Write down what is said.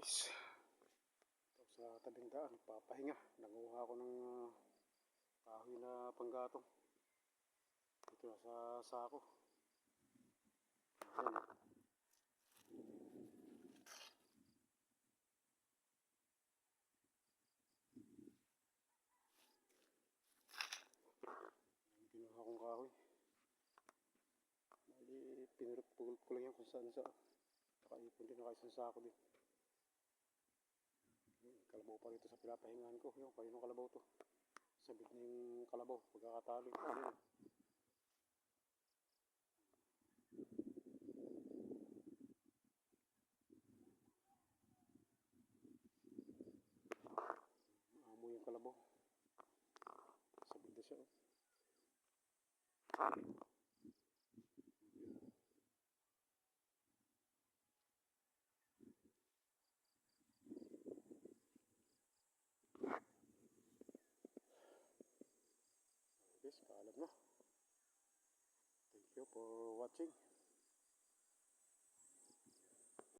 guys, ito sa tabing daan, papahinga. Nanguha ako ng kahoy na panggatong. Ito na sa sako. Ayan. Kinuha kong kahoy. Mali, pinurot-pulot ko lang yan kung saan sa. Nakaipon din, nakaisang sako din. Kalabaw pa rito sa pinapahingahan ko. Yung kayo ng kalabaw to. Sabit na yung kalabaw, pagkakatali. Ayan. Amo yung kalabaw. Sabit na siya. Guys, paalam na. Thank you for watching.